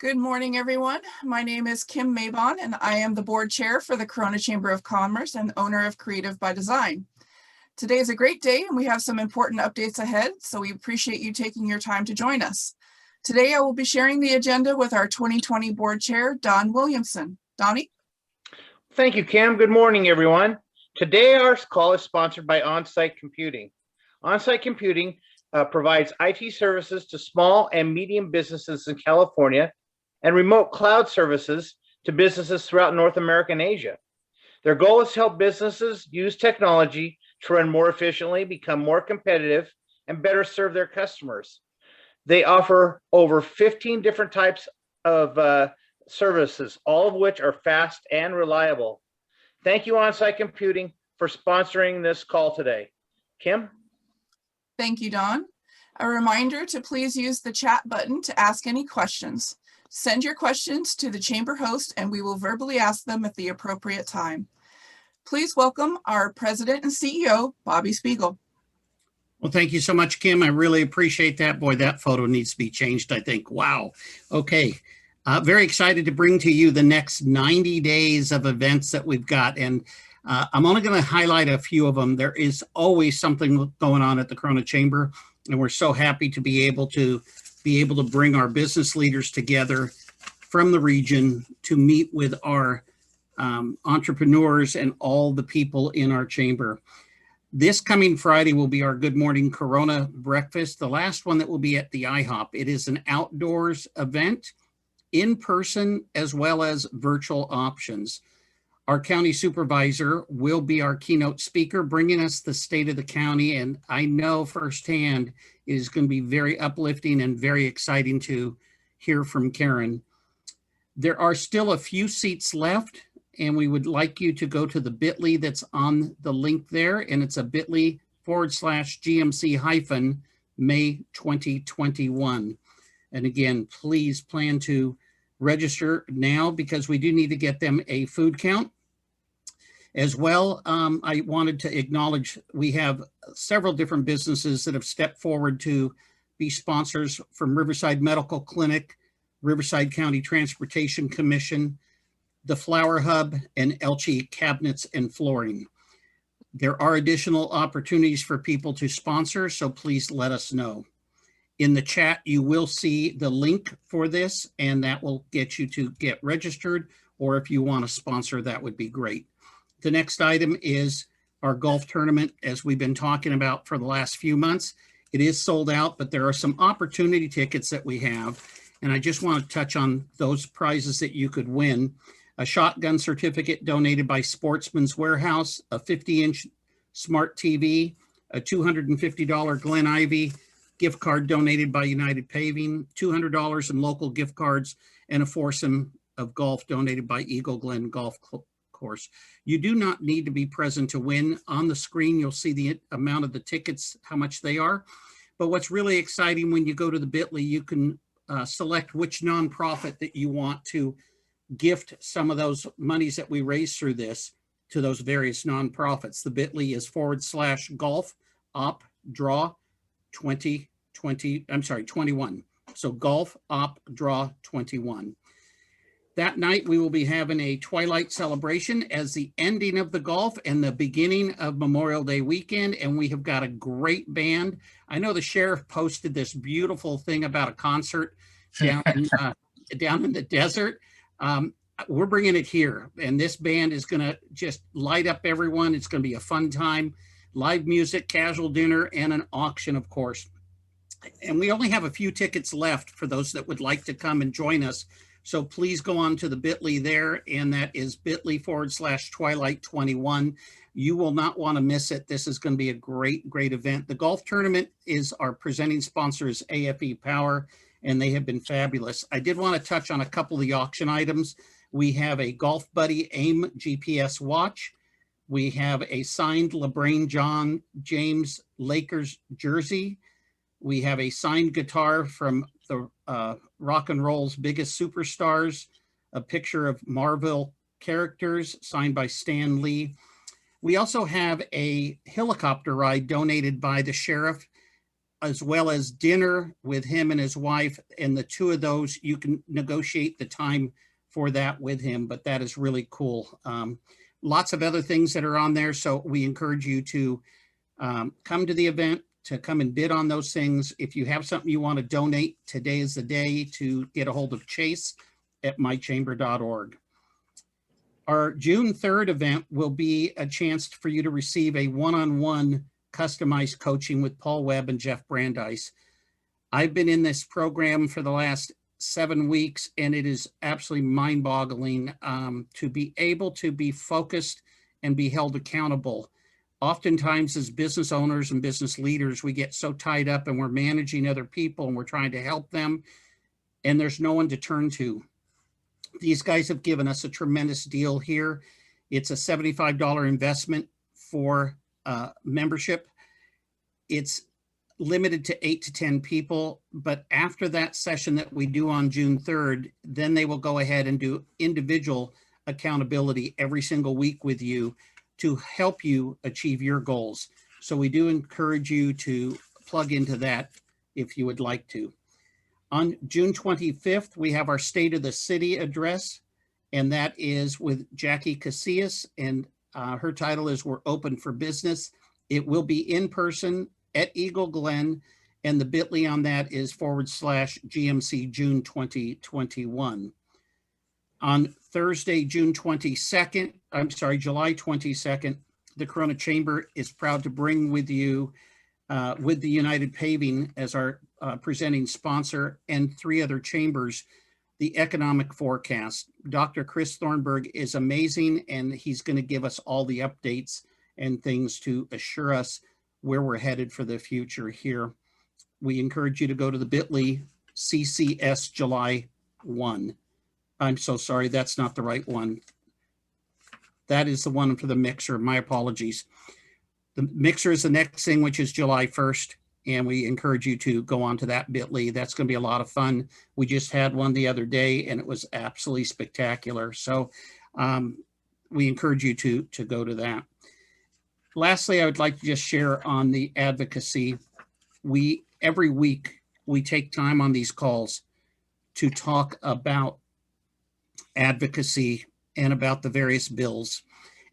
Good morning, everyone. My name is Kim Mabon, and I am the board chair for the Corona Chamber of Commerce and owner of Creative by Design. Today is a great day, and we have some important updates ahead, so we appreciate you taking your time to join us. Today, I will be sharing the agenda with our 2020 board chair, Don Williamson. Donnie? Thank you, Kim. Good morning, everyone. Today, our call is sponsored by On-Site Computing. On-Site Computing provides IT services to small and medium businesses in California and remote cloud services to businesses throughout North America and Asia. Their goal is to help businesses use technology to run more efficiently, become more competitive, and better serve their customers. They offer over 15 different types of services, all of which are fast and reliable. Thank you, On-Site Computing, for sponsoring this call today. Kim? Thank you, Don. A reminder to please use the chat button to ask any questions. Send your questions to the chamber host and we will verbally ask them at the appropriate time. Please welcome our president and CEO, Bobby Spiegel. Well, thank you so much, Kim. I really appreciate that. Boy, that photo needs to be changed, I think. Wow. Okay. Very excited to bring to you the next 90 days of events that we've got. And I'm only going to highlight a few of them. There is always something going on at the Corona Chamber, and we're so happy to be able to bring our business leaders together from the region to meet with our entrepreneurs and all the people in our chamber. This coming Friday will be our Good Morning Corona breakfast, the last one that will be at the IHOP. It is an outdoors event, in person as well as virtual options. Our county supervisor will be our keynote speaker, bringing us the state of the county. And I know firsthand it is going to be very uplifting and very exciting to hear from Karen. There are still a few seats left, and we would like you to go to the bit.ly that's on the link there. And it's a bit.ly/GMC-May 2021. And again, please plan to register now because we do need to get them a food count. As well, I wanted to acknowledge we have several different businesses that have stepped forward to be sponsors, from Riverside Medical Clinic, Riverside County Transportation Commission, the Flower Hub, and Elche Cabinets and Flooring. There are additional opportunities for people to sponsor, so please let us know. In the chat, you will see the link for this, and that will get you to get registered, or if you want to sponsor, that would be great. The next item is our golf tournament, as we've been talking about for the last few months. It is sold out, but there are some opportunity tickets that we have, and I just want to touch on those prizes that you could win. A shotgun certificate donated by Sportsman's Warehouse, a 50-inch smart TV, a $250 Glen Ivy gift card donated by United Paving, $200 in local gift cards, and a foursome of golf donated by Eagle Glen Golf Course. You do not need to be present to win. On the screen, you'll see the amount of the tickets, how much they are. But what's really exciting, when you go to the bit.ly, you can select which nonprofit that you want to gift some of those monies that we raise through this to those various nonprofits. The bit.ly is /golf op draw 21. So golf op draw 21. That night, we will be having a twilight celebration as the ending of the golf and the beginning of Memorial Day weekend, and we have got a great band. I know the sheriff posted this beautiful thing about a concert down in the desert. We're bringing it here, and this band is going to just light up everyone. It's going to be a fun time. Live music, casual dinner, and an auction, of course. And we only have a few tickets left for those that would like to come and join us. So please go on to the bit.ly there, and that is bit.ly/twilight21. You will not want to miss it. This is going to be a great, great event. The golf tournament is our presenting sponsors, AFE Power, and they have been fabulous. I did want to touch on a couple of the auction items. We have a Golf Buddy AIM GPS watch. We have a signed LeBron James Lakers jersey. We have a signed guitar from the rock and roll's biggest superstars, a picture of Marvel characters signed by Stan Lee. We also have a helicopter ride donated by the sheriff as well as dinner with him and his wife. And the two of those, you can negotiate the time for that with him, but that is really cool. Lots of other things that are on there. So we encourage you to come to the event, to come and bid on those things. If you have something you want to donate, today is the day to get a hold of Chase at mychamber.org. Our June 3rd event will be a chance for you to receive a one-on-one customized coaching with Paul Webb and Jeff Brandeis. I've been in this program for the last 7 weeks, and it is absolutely mind-boggling to be able to be focused and be held accountable. Oftentimes as business owners and business leaders, we get so tied up and we're managing other people and we're trying to help them, and there's no one to turn to. These guys have given us a tremendous deal here. It's a $75 investment for membership. It's limited to 8 to 10 people, but after that session that we do on June 3rd, then they will go ahead and do individual accountability every single week with you to help you achieve your goals. So we do encourage you to plug into that if you would like to. On June 25th, we have our State of the City address, and that is with Jackie Casillas, and her title is We're Open for Business. It will be in person at Eagle Glen, and the bit.ly on that is /GMC June 2021. On Thursday, July 22nd, the Corona Chamber is proud to bring with you, with the United Paving as our presenting sponsor and 3 other chambers, the economic forecast. Dr. Chris Thornburg is amazing, and he's going to give us all the updates and things to assure us where we're headed for the future here. We encourage you to go to the bit.ly CCS July 1. I'm so sorry, that's not the right one. That is the one for the mixer. My apologies. The mixer is the next thing, which is July 1st. And we encourage you to go on to that bit.ly. That's going to be a lot of fun. We just had one the other day and it was absolutely spectacular. So we encourage you to go to that. Lastly, I would like to just share on the advocacy. Every week we take time on these calls to talk about advocacy and about the various bills.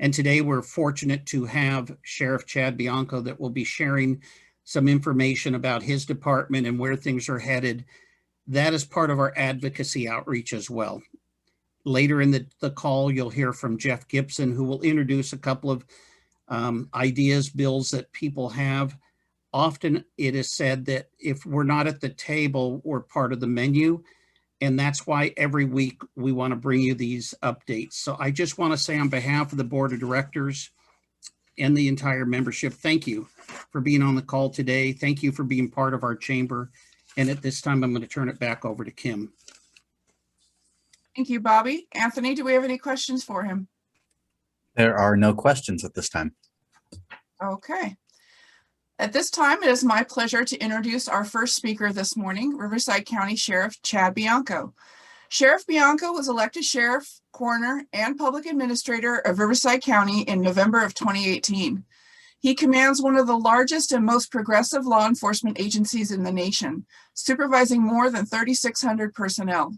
And today we're fortunate to have Sheriff Chad Bianco that will be sharing some information about his department and where things are headed. That is part of our advocacy outreach as well. Later in the call, you'll hear from Jeff Gibson, who will introduce a couple of ideas, bills that people have. Often it is said that if we're not at the table, we're part of the menu. And that's why every week we want to bring you these updates. So I just want to say on behalf of the board of directors and the entire membership, thank you for being on the call today. Thank you for being part of our chamber. And at this time, I'm going to turn it back over to Kim. Thank you, Bobby. Anthony, do we have any questions for him? There are no questions at this time. Okay. At this time, it is my pleasure to introduce our first speaker this morning, Riverside County Sheriff Chad Bianco. Sheriff Bianco was elected sheriff, coroner, and public administrator of Riverside County in November of 2018. He commands one of the largest and most progressive law enforcement agencies in the nation, supervising more than 3,600 personnel.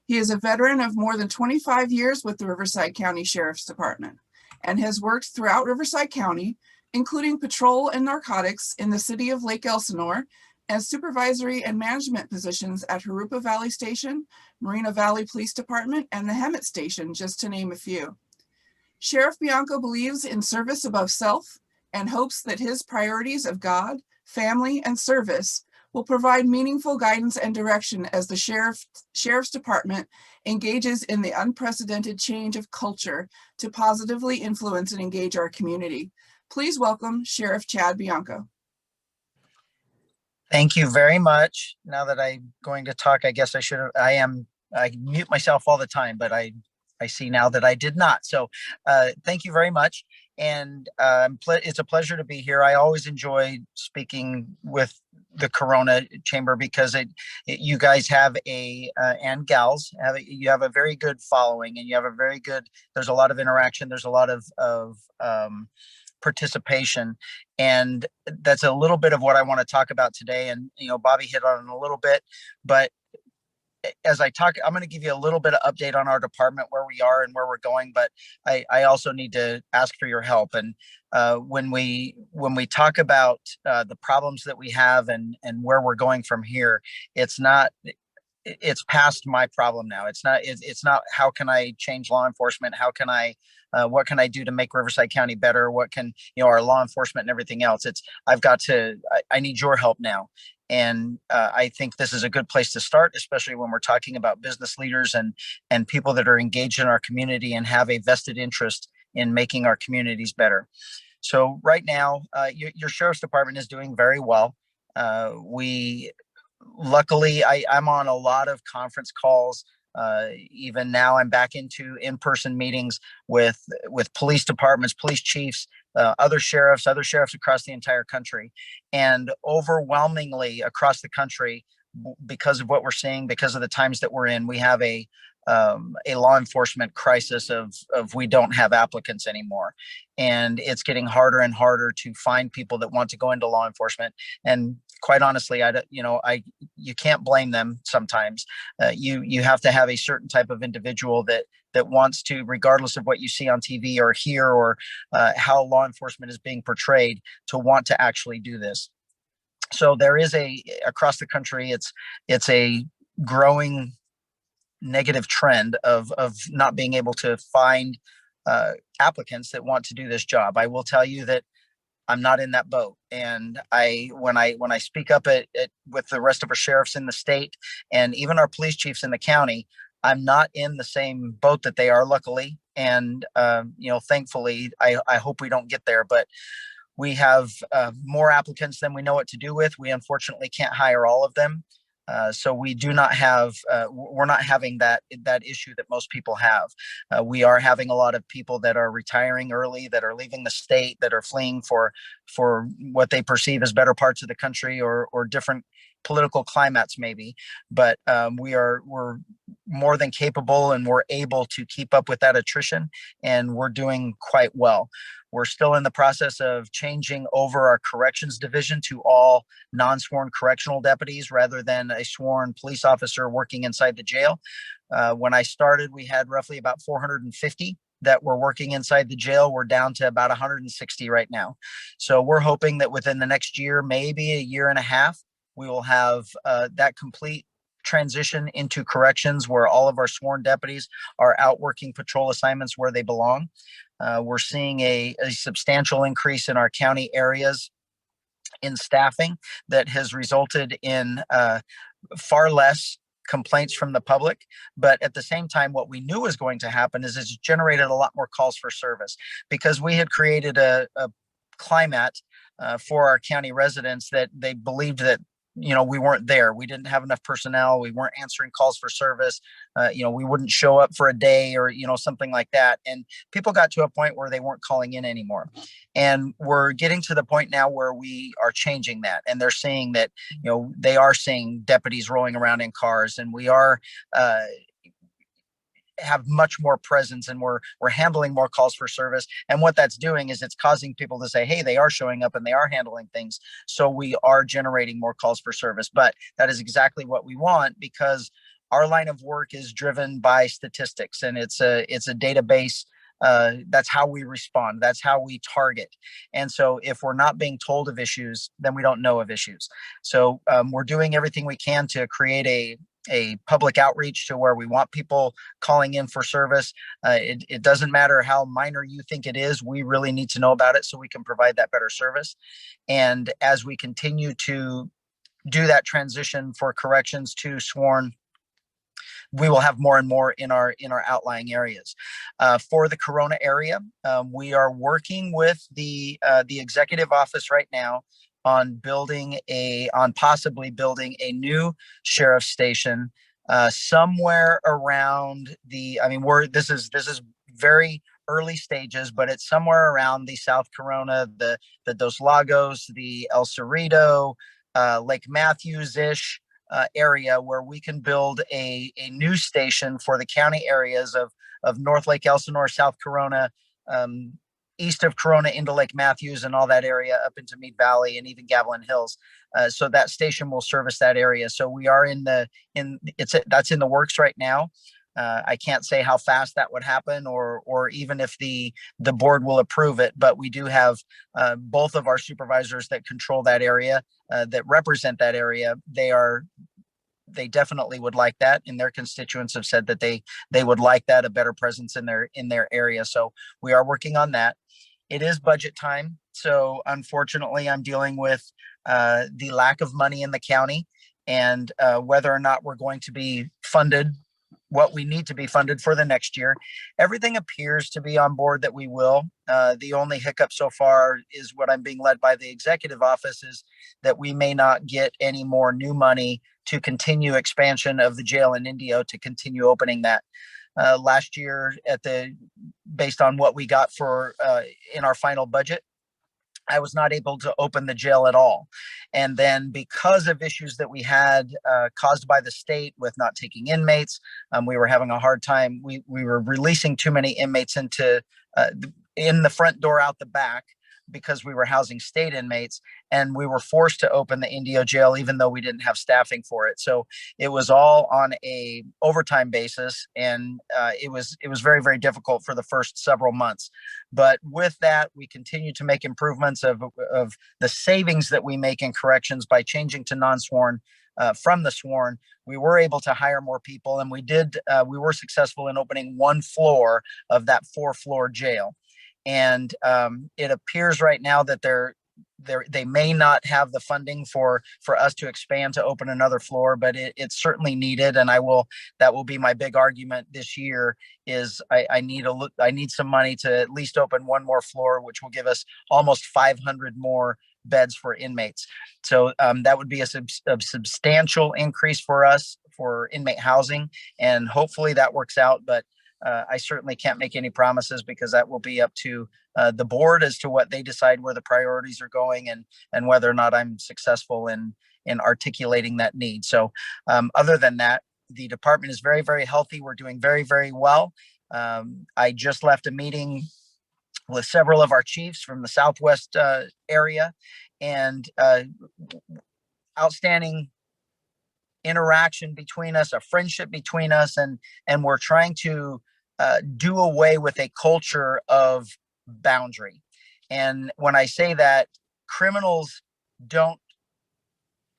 He is a veteran of more than 25 years with the Riverside County Sheriff's Department and has worked throughout Riverside County, including patrol and narcotics in the city of Lake Elsinore, and supervisory and management positions at Jurupa Valley Station, Moreno Valley Police Department, and the Hemet Station, just to name a few. Sheriff Bianco believes in service above self and hopes that his priorities of God, family, and service will provide meaningful guidance and direction as the Sheriff's Department engages in the unprecedented change of culture to positively influence and engage our community. Please welcome Sheriff Chad Bianco. Thank you very much. Now that I'm going to talk, I guess I mute myself all the time, but I see now that I did not. So thank you very much. And it's a pleasure to be here. I always enjoy speaking with the Corona Chamber because you guys have and gals, you have a very good following, and you have there's a lot of interaction. There's a lot of participation. And that's a little bit of what I want to talk about today. And, Bobby hit on it a little bit, but as I talk, I'm going to give you a little bit of update on our department, where we are and where we're going, but I also need to ask for your help. And when we talk about the problems that we have and where we're going from here, it's past my problem now. It's not how can I change law enforcement? How can I what can I do to make Riverside County better? What can, our law enforcement and everything else? I need your help now. And I think this is a good place to start, especially when we're talking about business leaders and people that are engaged in our community and have a vested interest in making our communities better. So right now, your sheriff's department is doing very well. Luckily, I'm on a lot of conference calls. Even now, I'm back into in-person meetings with police departments, police chiefs, other sheriffs across the entire country. And overwhelmingly across the country, because of what we're seeing, because of the times that we're in, we have a law enforcement crisis of we don't have applicants anymore. And it's getting harder and harder to find people that want to go into law enforcement. And quite honestly, you can't blame them sometimes. You have to have a certain type of individual that wants to, regardless of what you see on TV or hear or how law enforcement is being portrayed, to want to actually do this. So there is across the country, it's a growing negative trend of not being able to find applicants that want to do this job. I will tell you that I'm not in that boat. And when I speak up with the rest of our sheriffs in the state and even our police chiefs in the county, I'm not in the same boat that they are, luckily. And, thankfully, I hope we don't get there, but we have more applicants than we know what to do with. We unfortunately can't hire all of them. So we do not have, we're not having that issue that most people have. We are having a lot of people that are retiring early, that are leaving the state, that are fleeing for what they perceive as better parts of the country or different political climates maybe. But we're more than capable, and we're able to keep up with that attrition, and we're doing quite well. We're still in the process of changing over our corrections division to all non-sworn correctional deputies rather than a sworn police officer working inside the jail. When I started, we had roughly about 450 that were working inside the jail. We're down to about 160 right now. So we're hoping that within the next year, maybe a year and a half, we will have that complete transition into corrections, where all of our sworn deputies are out working patrol assignments where they belong. We're seeing a substantial increase in our county areas in staffing that has resulted in far less complaints from the public. But at the same time, what we knew was going to happen is it's generated a lot more calls for service, because we had created a climate for our county residents that they believed that we weren't there. We didn't have enough personnel. We weren't answering calls for service. We wouldn't show up for a day or, something like that. And people got to a point where they weren't calling in anymore. And we're getting to the point now where we are changing that. And they're saying that, they are seeing deputies rolling around in cars, and we are, have much more presence, and we're handling more calls for service. And what that's doing is it's causing people to say, hey, they are showing up and they are handling things. So we are generating more calls for service. But that is exactly what we want, because our line of work is driven by statistics, and it's a database. That's how we respond. That's how we target. And so if we're not being told of issues, then we don't know of issues. So we're doing everything we can to create a public outreach to where we want people calling in for service. It doesn't matter how minor you think it is. We really need to know about it so we can provide that better service. And as we continue to do that transition for corrections to sworn, we will have more and more in our outlying areas. For the Corona area, we are working with the executive office right now on possibly building a new sheriff's station somewhere around this is very early stages, but it's somewhere around the South Corona, the Dos Lagos, the El Cerrito, Lake Matthews-ish area, where we can build a new station for the county areas of North Lake Elsinore, South Corona, east of Corona into Lake Matthews and all that area up into Mead Valley and even Gavilan Hills. So that station will service that area. So we are that's in the works right now. I can't say how fast that would happen or even if the board will approve it, but we do have both of our supervisors that control that area, that represent that area. They definitely would like that, and their constituents have said that they would like that, a better presence in their area. So we are working on that. It is budget time, so unfortunately I'm dealing with the lack of money in the county and whether or not we're going to be funded what we need to be funded for the next year. Everything appears to be on board that we will. The only hiccup so far is what I'm being led by the executive office is that we may not get any more new money to continue expansion of the jail in Indio, to continue opening that. Last year, based on what we got for in our final budget, I was not able to open the jail at all. And then because of issues that we had caused by the state with not taking inmates, we were having a hard time. We were releasing too many inmates into in the front door out the back because we were housing state inmates, and we were forced to open the Indio jail even though we didn't have staffing for it. So it was all on a overtime basis, and it was very, very difficult for the first several months. But with that, we continue to make improvements of the savings that we make in corrections by changing to non-sworn from the sworn. We were able to hire more people, and we were successful in opening one floor of that 4-floor jail. And it appears right now that they may not have the funding for us to expand to open another floor, but it's certainly needed. And that will be my big argument this year is I need some money to at least open one more floor, which will give us almost 500 more beds for inmates. So that would be a substantial increase for us for inmate housing, and hopefully that works out. But I certainly can't make any promises because that will be up to the board as to what they decide where the priorities are going and whether or not I'm successful in articulating that need. So other than that, the department is very, very healthy. We're doing very, very well. I just left a meeting with several of our chiefs from the Southwest area, and outstanding interaction between us, a friendship between us, and we're trying to do away with a culture of boundary. And when I say that, criminals don't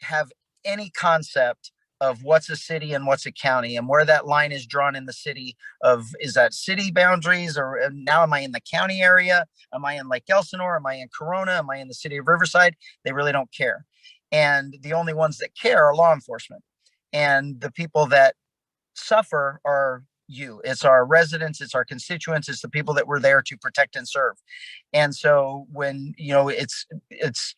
have any concept of what's a city and what's a county, and where that line is drawn in the city of, is that city boundaries, or now am I in the county area? Am I in Lake Elsinore? Am I in Corona? Am I in the city of Riverside? They really don't care. And the only ones that care are law enforcement. And the people that suffer are it's our residents, it's our constituents, it's the people that we're there to protect and serve. And so when, it's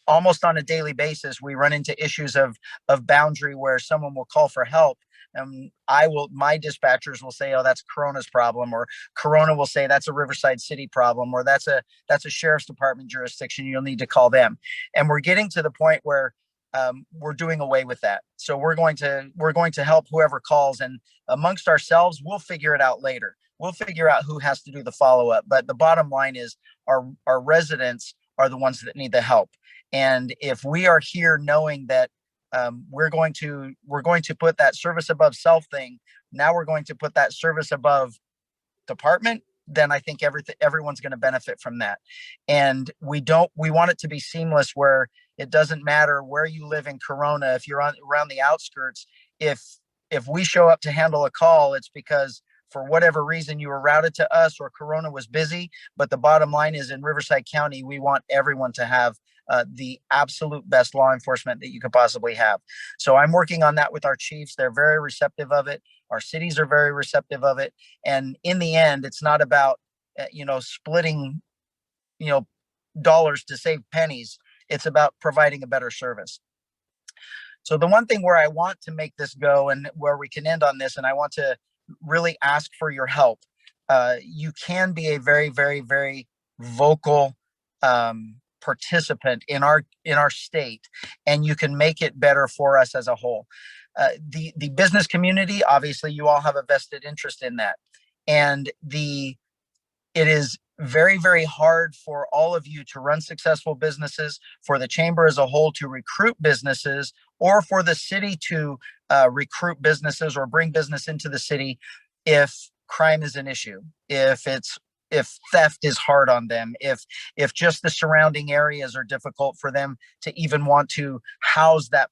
almost on a daily basis, we run into issues of boundary where someone will call for help. And my dispatchers will say, oh, that's Corona's problem, or Corona will say that's a Riverside City problem, or that's a sheriff's department jurisdiction. You'll need to call them. And we're getting to the point where we're doing away with that. So we're going to help whoever calls, and amongst ourselves, we'll figure it out later. We'll figure out who has to do the follow-up. But the bottom line is our residents are the ones that need the help. And if we are here knowing that we're going to put that service above self thing, now we're going to put that service above department, then I think everyone's going to benefit from that. And we want it to be seamless, where it doesn't matter where you live in Corona. If you're around the outskirts, if we show up to handle a call, it's because for whatever reason you were routed to us or Corona was busy. But the bottom line is, in Riverside County, we want everyone to have the absolute best law enforcement that you could possibly have. So I'm working on that with our chiefs. They're very receptive of it. Our cities are very receptive of it. And in the end, it's not about, splitting, dollars to save pennies. It's about providing a better service. So the one thing where I want to make this go, and where we can end on this, and I want to really ask for your help. You can be a very, very, very vocal participant in our state, and you can make it better for us as a whole. The business community, obviously, you all have a vested interest in that, and it is very, very hard for all of you to run successful businesses, for the chamber as a whole to recruit businesses, or for the city to recruit businesses or bring business into the city if crime is an issue, if theft is hard on them, if just the surrounding areas are difficult for them to even want to house that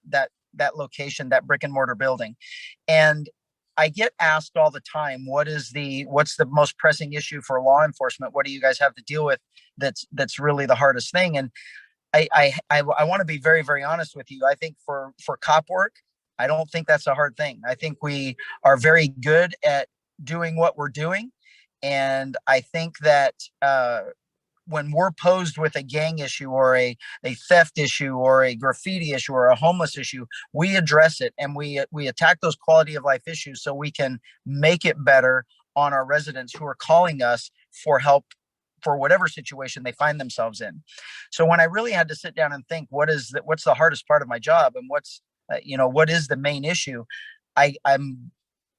location, that brick and mortar building. And I get asked all the time, what's the most pressing issue for law enforcement? What do you guys have to deal with that's really the hardest thing? And I want to be very, very honest with you. I think for cop work, I don't think that's a hard thing. I think we are very good at doing what we're doing. And I think that when we're posed with a gang issue or a theft issue or a graffiti issue or a homeless issue, we address it and we attack those quality of life issues so we can make it better on our residents who are calling us for help for whatever situation they find themselves in. So when I really had to sit down and think, what's the hardest part of my job and what is the main issue,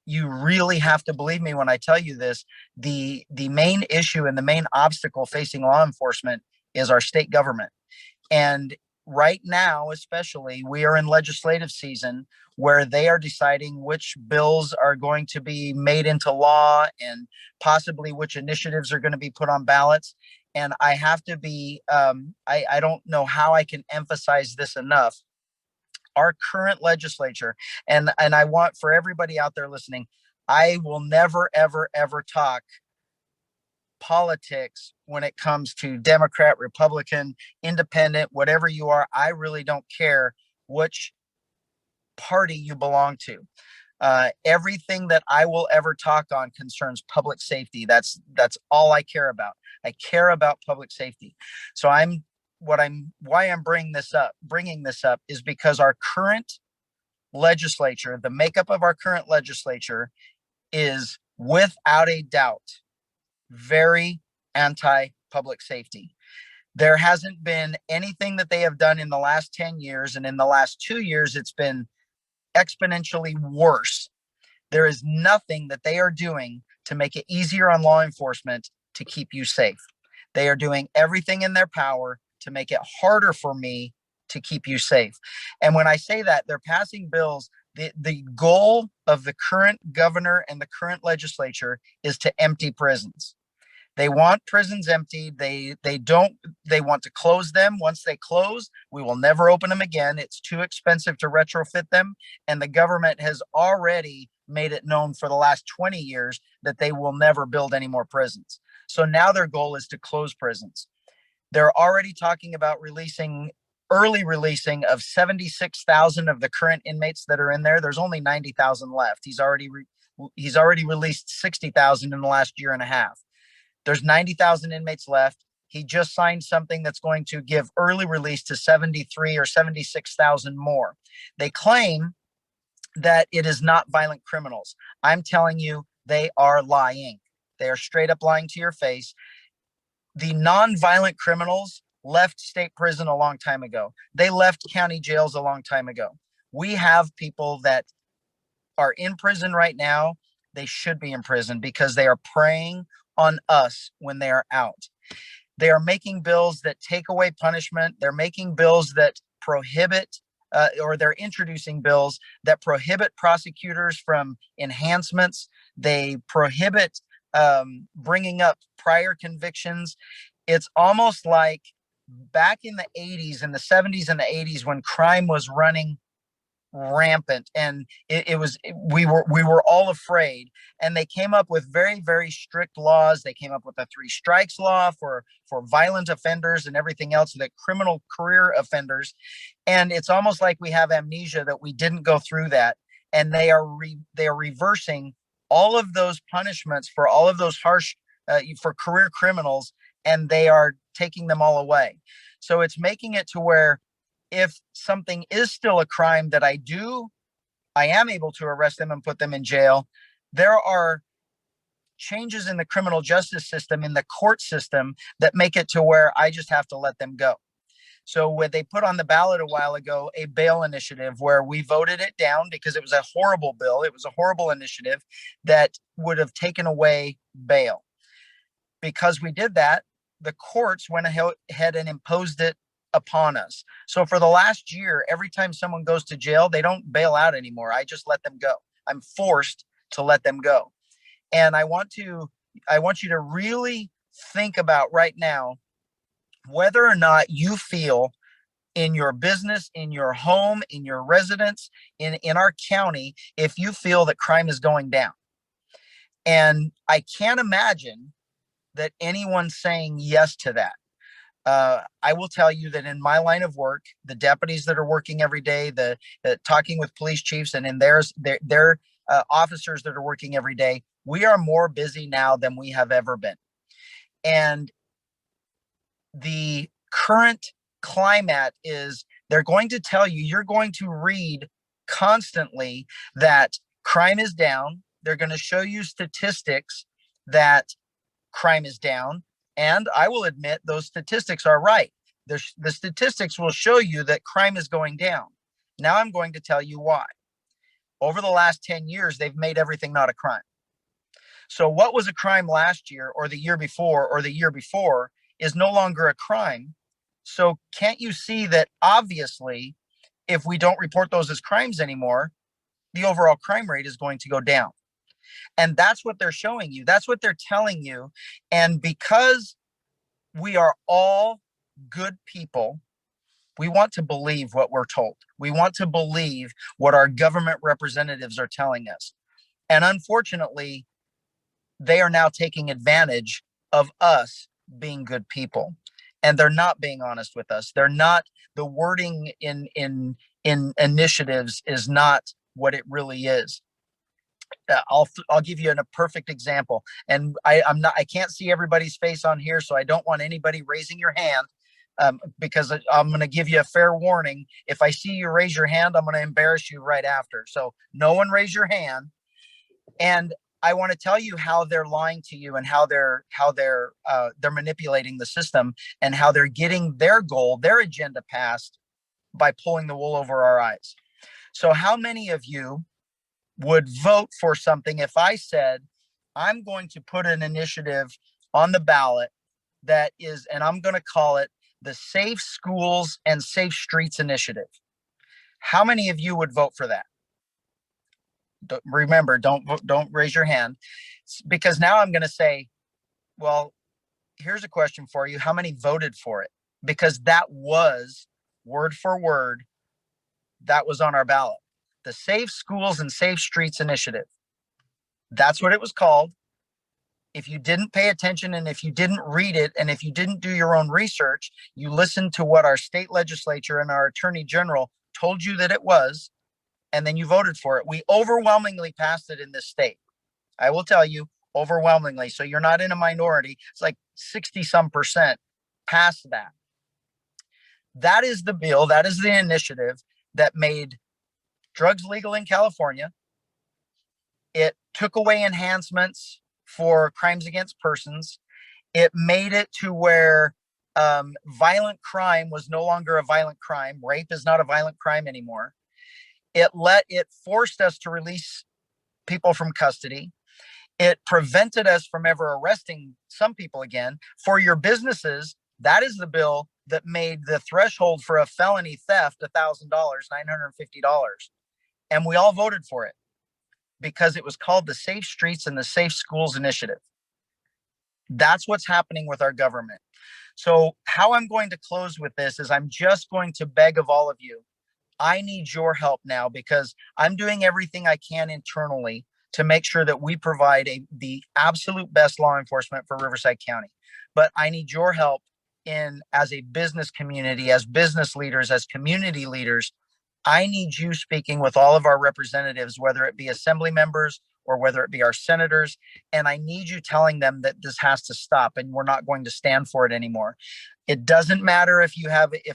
you really have to believe me when I tell you this. The main issue and the main obstacle facing law enforcement is our state government. And right now, especially, we are in legislative season where they are deciding which bills are going to be made into law and possibly which initiatives are going to be put on ballots. And I have to be, I don't know how I can emphasize this enough. Our current legislature, and I want for everybody out there listening, I will never, ever, ever talk politics when it comes to Democrat, Republican, independent, whatever you are. I really don't care which party you belong to. Everything that I will ever talk on concerns public safety. That's all I care about. I care about public safety. So why I'm bringing this up is because our current legislature, the makeup of our current legislature is without a doubt very anti-public safety. There hasn't been anything that they have done in the last 10 years, and in the last 2 years, it's been exponentially worse. There is nothing that they are doing to make it easier on law enforcement to keep you safe. They are doing everything in their power to make it harder for me to keep you safe. And when I say that, they're passing bills. The goal of the current governor and the current legislature is to empty prisons. They want prisons emptied. They want to close them. Once they close, we will never open them again. It's too expensive to retrofit them. And the government has already made it known for the last 20 years that they will never build any more prisons. So now their goal is to close prisons. They're already talking about early releasing of 76,000 of the current inmates that are in there. There's only 90,000 left. He's already released 60,000 in the last year and a half. There's 90,000 inmates left. He just signed something that's going to give early release to 73 or 76,000 more. They claim that it is not violent criminals. I'm telling you, they are lying. They are straight up lying to your face. The non-violent criminals left state prison a long time ago. They left county jails a long time ago. We have people that are in prison right now. They should be in prison because they are preying on us when they are out. They are making bills that take away punishment. They're making bills that prohibit or they're introducing bills that prohibit prosecutors from enhancements. They prohibit bringing up prior convictions. It's almost like back in the 80s, in the 70s and the 80s, when crime was running rampant and we were all afraid, and they came up with very, very strict laws. They came up with a 3 strikes law for violent offenders and everything else, that criminal career offenders. And it's almost like we have amnesia that we didn't go through that. And they are reversing all of those punishments for all of those harsh for career criminals, and they are taking them all away. So it's making it to where if something is still a crime that I am able to arrest them and put them in jail. There are changes in the criminal justice system, in the court system, that make it to where I just have to let them go. So when they put on the ballot a while ago a bail initiative, where we voted it down because it was a horrible bill. It was a horrible initiative that would have taken away bail. because we did that, the courts went ahead and imposed it upon us. So for the last year, every time someone goes to jail, they don't bail out anymore. I just let them go. I'm forced to let them go. And I want you to really think about right now whether or not you feel in your business, in your home, in your residence, in our county, if you feel that crime is going down. And I can't imagine that anyone's saying yes to that. I will tell you that in my line of work, the deputies that are working every day, the talking with police chiefs, and in their officers that are working every day, we are more busy now than we have ever been. And the current climate is they're going to tell you, you're going to read constantly that crime is down. They're going to show you statistics that crime is down. And I will admit those statistics are right. The statistics will show you that crime is going down. Now I'm going to tell you why. Over the last 10 years, they've made everything not a crime. So what was a crime last year or the year before is no longer a crime. So can't you see that obviously, if we don't report those as crimes anymore, the overall crime rate is going to go down? And that's what they're showing you. That's what they're telling you. And because we are all good people, we want to believe what we're told. We want to believe what our government representatives are telling us. And unfortunately, they are now taking advantage of us being good people. And they're not being honest with us. They're not, the wording in initiatives is not what it really is. I'll give you a perfect example. And I can't see everybody's face on here, so I don't want anybody raising your hand, because I'm going to give you a fair warning. If I see you raise your hand, I'm going to embarrass you right after. So no one raise your hand. And I want to tell you how they're lying to you and how they're manipulating the system and how they're getting their goal, their agenda passed by pulling the wool over our eyes. So how many of you would vote for something if I said, I'm going to put an initiative on the ballot that is, and I'm going to call it the Safe Schools and Safe Streets Initiative? How many of you would vote for that? Remember, don't raise your hand, because now I'm going to say, well, here's a question for you. How many voted for it? Because that was word for word, that was on our ballot. The Safe Schools and Safe Streets Initiative. That's what it was called. If you didn't pay attention and if you didn't read it and if you didn't do your own research, you listened to what our state legislature and our attorney general told you that it was, and then you voted for it. We overwhelmingly passed it in this state. I will tell you, overwhelmingly. So you're not in a minority. It's like 60-some% passed that. That is the bill. That is the initiative that made drugs legal in California. It took away enhancements for crimes against persons. It made it to where violent crime was no longer a violent crime. Rape is not a violent crime anymore. It forced us to release people from custody. It prevented us from ever arresting some people again. For your businesses, that is the bill that made the threshold for a felony theft $1,000, $950. And we all voted for it because it was called the Safe Streets and the Safe Schools Initiative. That's what's happening with our government. So how I'm going to close with this is I'm just going to beg of all of you. I need your help now, because I'm doing everything I can internally to make sure that we provide the absolute best law enforcement for Riverside County. But I need your help as a business community, as business leaders, as community leaders. I need you speaking with all of our representatives, whether it be assembly members or whether it be our senators. And I need you telling them that this has to stop and we're not going to stand for it anymore. It doesn't matter if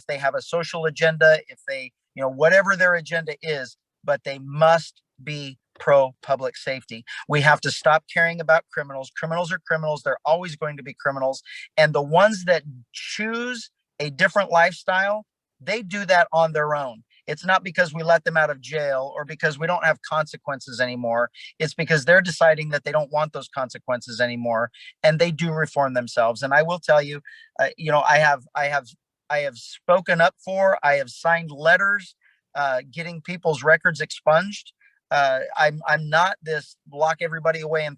they have a social agenda, if they, whatever their agenda is, but they must be pro public safety. We have to stop caring about criminals. Criminals are criminals. They're always going to be criminals. And the ones that choose a different lifestyle, they do that on their own. It's not because we let them out of jail or because we don't have consequences anymore. It's because they're deciding that they don't want those consequences anymore, and they do reform themselves. And I will tell you, I have spoken up for, I have signed letters, getting people's records expunged. I'm not this lock everybody away and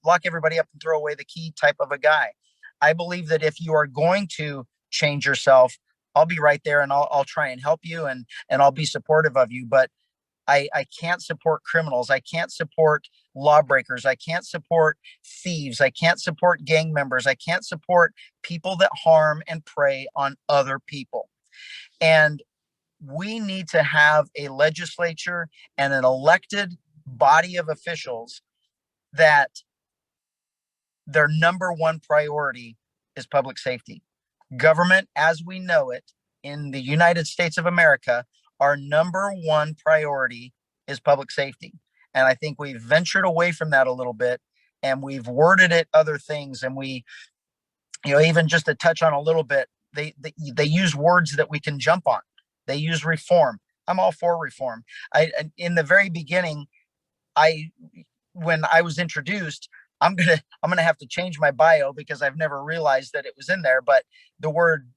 lock everybody up and throw away the key type of a guy. I believe that if you are going to change yourself, I'll be right there, and I'll try and help you, and I'll be supportive of you. But I can't support criminals. I can't support lawbreakers. I can't support thieves. I can't support gang members. I can't support people that harm and prey on other people. And we need to have a legislature and an elected body of officials that their number one priority is public safety. Government, as we know it in the United States of America, our number one priority is public safety. And I think we've ventured away from that a little bit, and we've worded it other things. And we, even just to touch on a little bit, they use words that we can jump on. They use reform. I'm all for reform. In the very beginning, when I was introduced, I'm gonna have to change my bio because I've never realized that it was in there. But the word,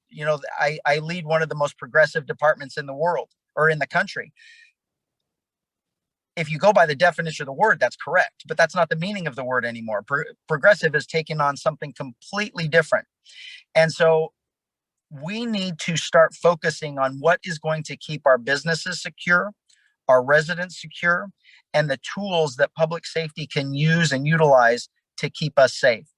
I lead one of the most progressive departments in the world or in the country. If you go by the definition of the word, that's correct, but that's not the meaning of the word anymore. Progressive has taken on something completely different. And so we need to start focusing on what is going to keep our businesses secure, our residents secure, and the tools that public safety can use and utilize to keep us safe.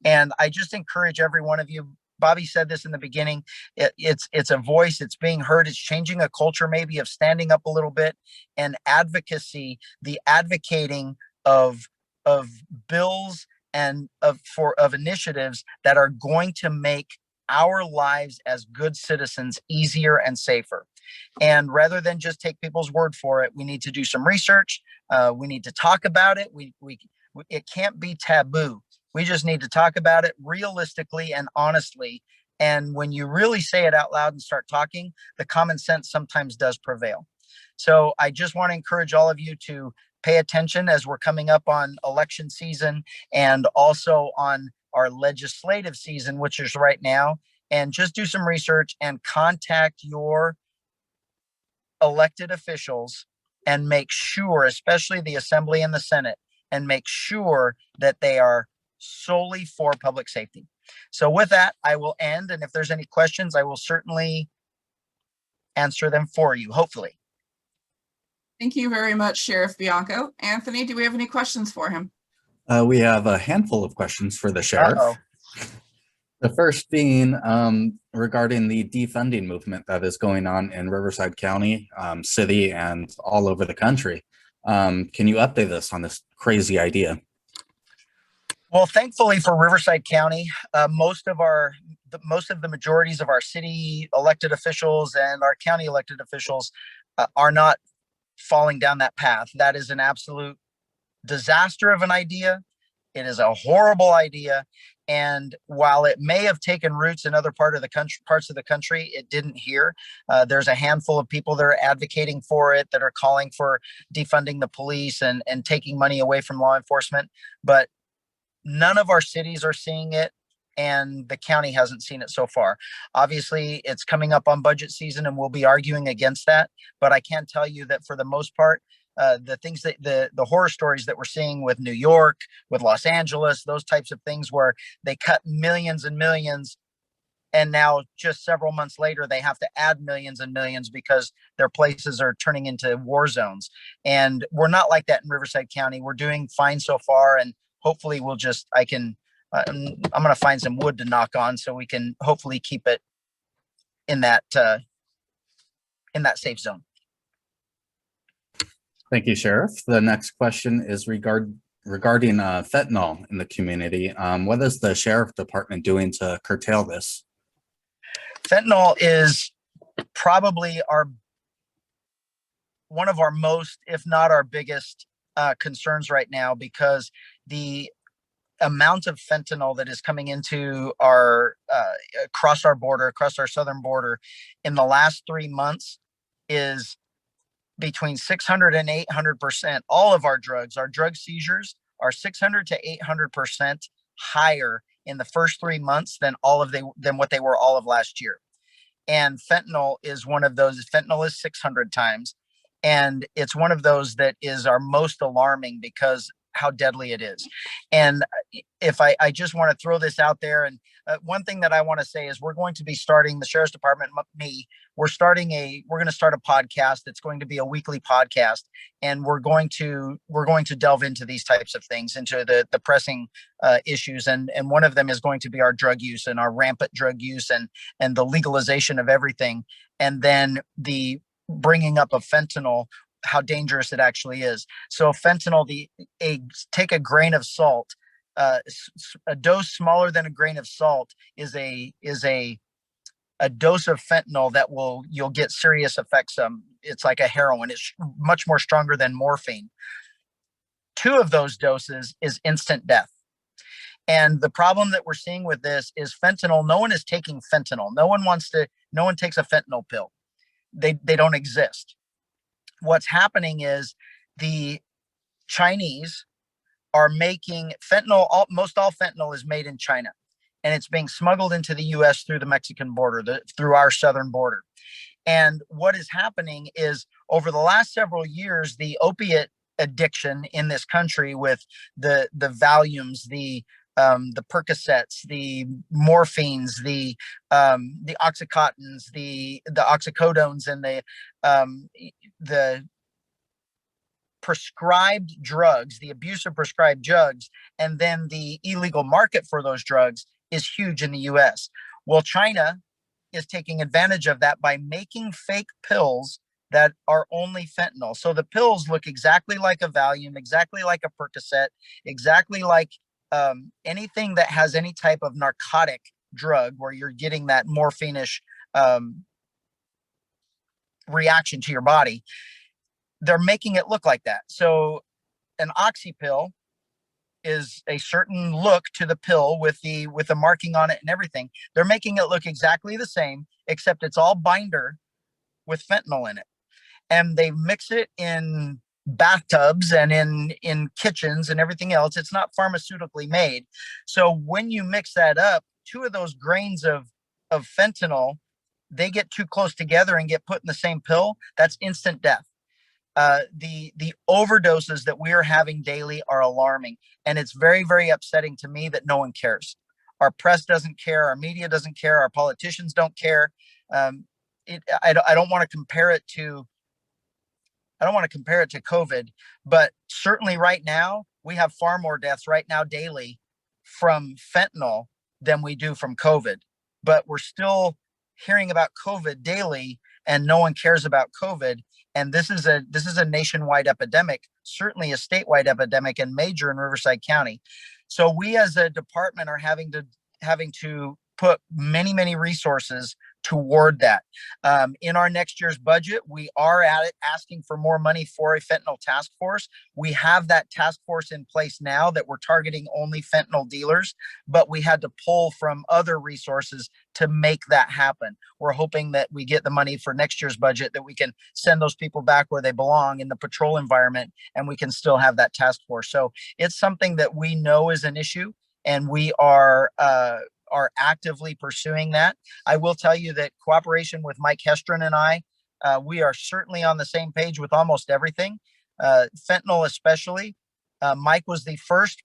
And I just encourage every one of you. Bobby said this in the beginning. It's a voice. It's being heard. It's changing a culture maybe of standing up a little bit, and advocacy, the advocating of bills and of initiatives that are going to make our lives as good citizens easier and safer. And rather than just take people's word for it, we need to do some research. We need to talk about it. It can't be taboo. We just need to talk about it realistically and honestly. And when you really say it out loud and start talking, the common sense sometimes does prevail. So I just want to encourage all of you to pay attention as we're coming up on election season and also on our legislative season, which is right now, and just do some research and contact your elected officials and make sure, especially the Assembly and the Senate, and make sure that they are solely for public safety. So with that, I will end. And if there's any questions, I will certainly answer them for you, hopefully. Thank you very much, Sheriff Bianco. Anthony, do we have any questions for him? We have a handful of questions for the sheriff. Uh-oh. The first being regarding the defunding movement that is going on in Riverside County, city, and all over the country. Can you update us on this crazy idea? Well, thankfully for Riverside County, most of the majorities of our city elected officials and our county elected officials are not falling down that path. That is an absolute disaster of an idea. It is a horrible idea. And while it may have taken roots in other parts of the country, it didn't here. There's a handful of people that are advocating for it, that are calling for defunding the police and taking money away from law enforcement. But none of our cities are seeing it, and the county hasn't seen it so far. Obviously, it's coming up on budget season, and we'll be arguing against that. But I can tell you that for the most part, the things that the horror stories that we're seeing with New York, with Los Angeles, those types of things where they cut millions and millions, and now just several months later, they have to add millions and millions because their places are turning into war zones. And we're not like that in Riverside County. We're doing fine so far, and hopefully I'm going to find some wood to knock on so we can hopefully keep it in that safe zone. Thank you, Sheriff. The next question is regarding fentanyl in the community. What is the Sheriff Department doing to curtail this? Fentanyl is probably one of our most, if not our biggest, concerns right now, because the amount of fentanyl that is coming into across our southern border in the last 3 months is between 600 and 800%. All of our drugs, our drug seizures are 600 to 800% higher in the first 3 months than what they were all of last year. And fentanyl is one of those. Fentanyl is 600 times. And it's one of those that is our most alarming because how deadly it is. And if I just want to throw this out there, and one thing that I want to say is we're going to be starting, the Sheriff's Department, we're going to start a podcast that's going to be a weekly podcast, and we're going to delve into these types of things, into the pressing issues, and one of them is going to be our drug use and our rampant drug use and the legalization of everything, and then the bringing up of fentanyl, how dangerous it actually is. So fentanyl, take a grain of salt, a dose smaller than a grain of salt is a dose of fentanyl that you'll get serious effects. It's like a heroin. It's much more stronger than morphine. 2 of those doses is instant death. And the problem that we're seeing with this is fentanyl. No one is taking fentanyl. No one takes a fentanyl pill. They don't exist. What's happening is the Chinese are making fentanyl. Most all fentanyl is made in China, and it's being smuggled into the U.S. through the Mexican border, through our southern border. And what is happening is over the last several years, the opiate addiction in this country, with the Valiums, the Percocets, the morphines, the Oxycontins, the oxycodones, and the prescribed drugs, the abuse of prescribed drugs, and then the illegal market for those drugs is huge in the US. Well, China is taking advantage of that by making fake pills that are only fentanyl. So the pills look exactly like a Valium, exactly like a Percocet, exactly like anything that has any type of narcotic drug where you're getting that morphine-ish reaction to your body. They're making it look like that. So an oxy pill is a certain look to the pill with the marking on it and everything. They're making it look exactly the same, except it's all binder with fentanyl in it. And they mix it in bathtubs and in kitchens and everything else. It's not pharmaceutically made. So when you mix that up, 2 of those grains of fentanyl, they get too close together and get put in the same pill. That's instant death. The overdoses that we are having daily are alarming, and it's very, very upsetting to me that no one cares. Our press doesn't care, our media doesn't care, our politicians don't care. I don't want to compare it to COVID, but certainly right now we have far more deaths right now daily from fentanyl than we do from COVID. But we're still hearing about COVID daily, and no one cares about COVID. And this is a nationwide epidemic, certainly a statewide epidemic, and major in Riverside County. So we as a department are having to put many, many resources toward that. In our next year's budget, we are asking for more money for a fentanyl task force. We have that task force in place now that we're targeting only fentanyl dealers, but we had to pull from other resources to make that happen. We're hoping that we get the money for next year's budget, that we can send those people back where they belong in the patrol environment, and we can still have that task force. So it's something that we know is an issue, and we are actively pursuing that. I will tell you that cooperation with Mike Hestron and I, we are certainly on the same page with almost everything, fentanyl especially. Mike was the first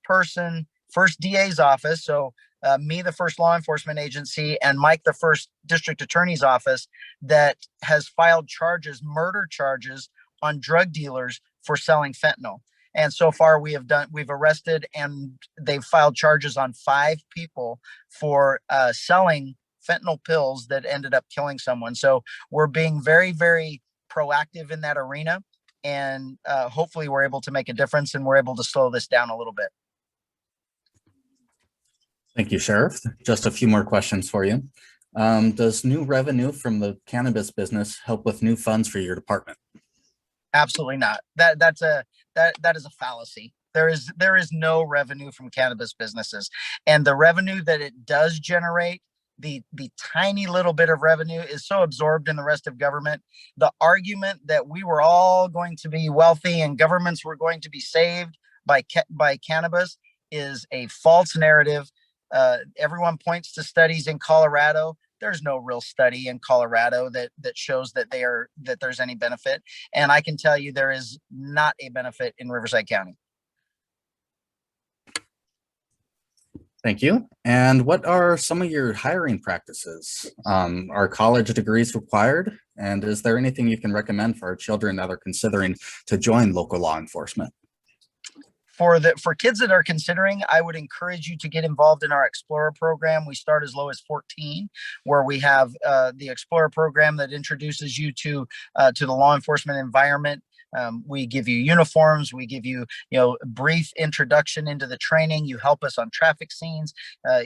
DA's office, so me, the first law enforcement agency, and Mike, the first district attorney's office, that has filed murder charges on drug dealers for selling fentanyl. And so far we've arrested, and they've filed charges on 5 people for selling fentanyl pills that ended up killing someone. So we're being very, very proactive in that arena, and hopefully we're able to make a difference, and we're able to slow this down a little bit. Thank you, Sheriff. Just a few more questions for you. Does new revenue from the cannabis business help with new funds for your department? Absolutely not. That is a fallacy. There is no revenue from cannabis businesses, and the revenue that it does generate the tiny little bit of revenue is so absorbed in the rest of government. The argument that we were all going to be wealthy and governments were going to be saved by cannabis is a false narrative. Everyone points to studies in Colorado. There's no real study in Colorado that shows that there's any benefit. And I can tell you there is not a benefit in Riverside County. Thank you. And what are some of your hiring practices? Are college degrees required? And is there anything you can recommend for our children that are considering to join local law enforcement? For kids that are considering, I would encourage you to get involved in our Explorer program. We start as low as 14, where we have the Explorer program that introduces you to the law enforcement environment. We give you uniforms. We give you, a brief introduction into the training. You help us on traffic scenes.